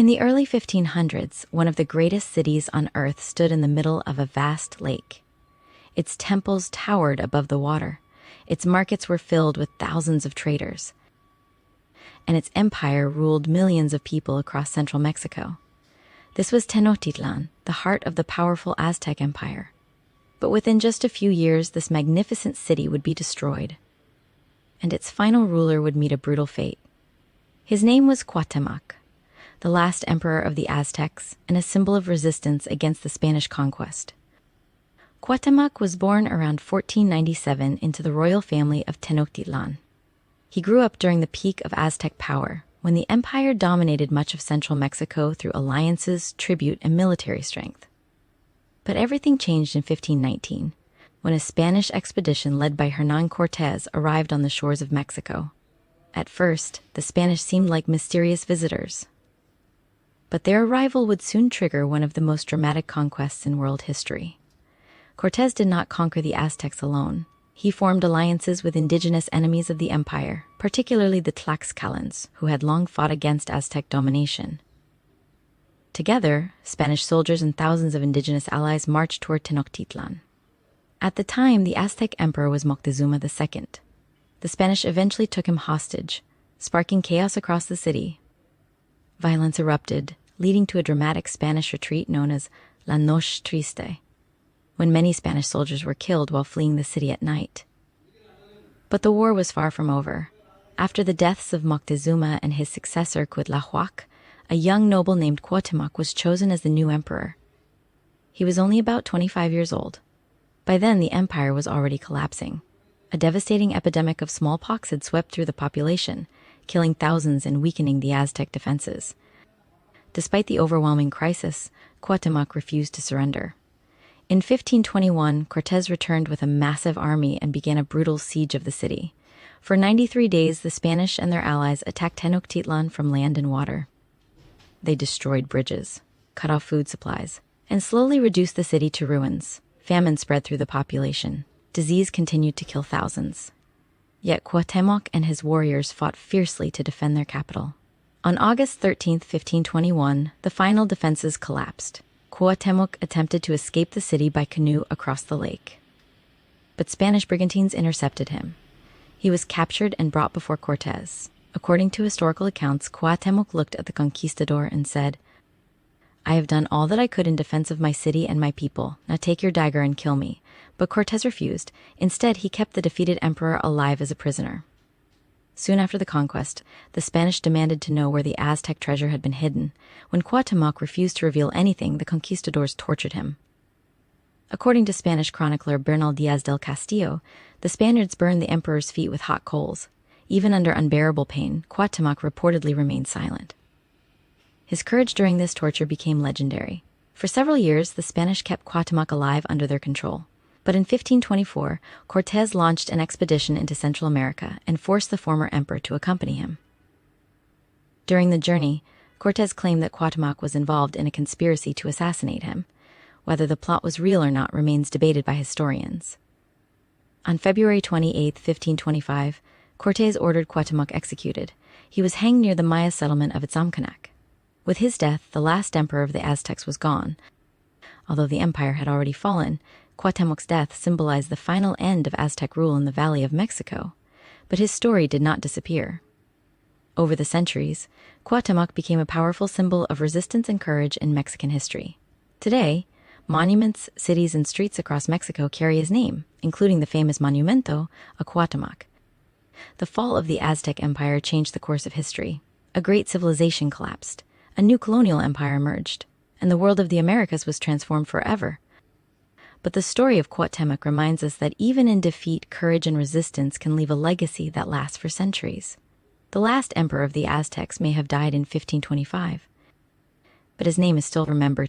In the early 1500s, one of the greatest cities on earth stood in the middle of a vast lake. Its temples towered above the water. Its markets were filled with thousands of traders. And its empire ruled millions of people across central Mexico. This was Tenochtitlan, the heart of the powerful Aztec Empire. But within just a few years, this magnificent city would be destroyed. And its final ruler would meet a brutal fate. His name was Cuauhtémoc, the last emperor of the Aztecs and a symbol of resistance against the Spanish conquest. Cuauhtémoc was born around 1497 into the royal family of Tenochtitlan. He grew up during the peak of Aztec power, when the empire dominated much of central Mexico through alliances, tribute, and military strength. But everything changed in 1519, when a Spanish expedition led by Hernán Cortés arrived on the shores of Mexico. At first, the Spanish seemed like mysterious visitors. But their arrival would soon trigger one of the most dramatic conquests in world history. Cortés did not conquer the Aztecs alone. He formed alliances with indigenous enemies of the empire, particularly the Tlaxcalans, who had long fought against Aztec domination. Together, Spanish soldiers and thousands of indigenous allies marched toward Tenochtitlan. At the time, the Aztec emperor was Moctezuma II. The Spanish eventually took him hostage, sparking chaos across the city. Violence erupted, leading to a dramatic Spanish retreat known as La Noche Triste, when many Spanish soldiers were killed while fleeing the city at night. But the war was far from over. After the deaths of Moctezuma and his successor Cuitlahuac, a young noble named Cuauhtémoc was chosen as the new emperor. He was only about 25 years old. By then, the empire was already collapsing. A devastating epidemic of smallpox had swept through the population, killing thousands and weakening the Aztec defenses. Despite the overwhelming crisis, Cuauhtémoc refused to surrender. In 1521, Cortés returned with a massive army and began a brutal siege of the city. For 93 days, the Spanish and their allies attacked Tenochtitlan from land and water. They destroyed bridges, cut off food supplies, and slowly reduced the city to ruins. Famine spread through the population. Disease continued to kill thousands. Yet Cuauhtémoc and his warriors fought fiercely to defend their capital. On August 13, 1521, the final defenses collapsed. Cuauhtémoc attempted to escape the city by canoe across the lake. But Spanish brigantines intercepted him. He was captured and brought before Cortés. According to historical accounts, Cuauhtémoc looked at the conquistador and said, "I have done all that I could in defense of my city and my people. Now take your dagger and kill me." But Cortés refused. Instead, he kept the defeated emperor alive as a prisoner. Soon after the conquest, the Spanish demanded to know where the Aztec treasure had been hidden. When Cuauhtémoc refused to reveal anything, the conquistadors tortured him. According to Spanish chronicler Bernal Díaz del Castillo, the Spaniards burned the emperor's feet with hot coals. Even under unbearable pain, Cuauhtémoc reportedly remained silent. His courage during this torture became legendary. For several years, the Spanish kept Cuauhtémoc alive under their control. But in 1524, Cortés launched an expedition into Central America and forced the former emperor to accompany him. During the journey, Cortés claimed that Cuauhtémoc was involved in a conspiracy to assassinate him. Whether the plot was real or not remains debated by historians. On February 28, 1525, Cortés ordered Cuauhtémoc executed. He was hanged near the Maya settlement of Itzamcanac. With his death, the last emperor of the Aztecs was gone. Although the empire had already fallen, Cuauhtémoc's death symbolized the final end of Aztec rule in the Valley of Mexico. But his story did not disappear. Over the centuries, Cuauhtémoc became a powerful symbol of resistance and courage in Mexican history. Today, monuments, cities, and streets across Mexico carry his name, including the famous Monumento a Cuauhtémoc. The fall of the Aztec Empire changed the course of history. A great civilization collapsed. A new colonial empire emerged, and the world of the Americas was transformed forever. But the story of Cuauhtémoc reminds us that even in defeat, courage and resistance can leave a legacy that lasts for centuries. The last emperor of the Aztecs may have died in 1525, but his name is still remembered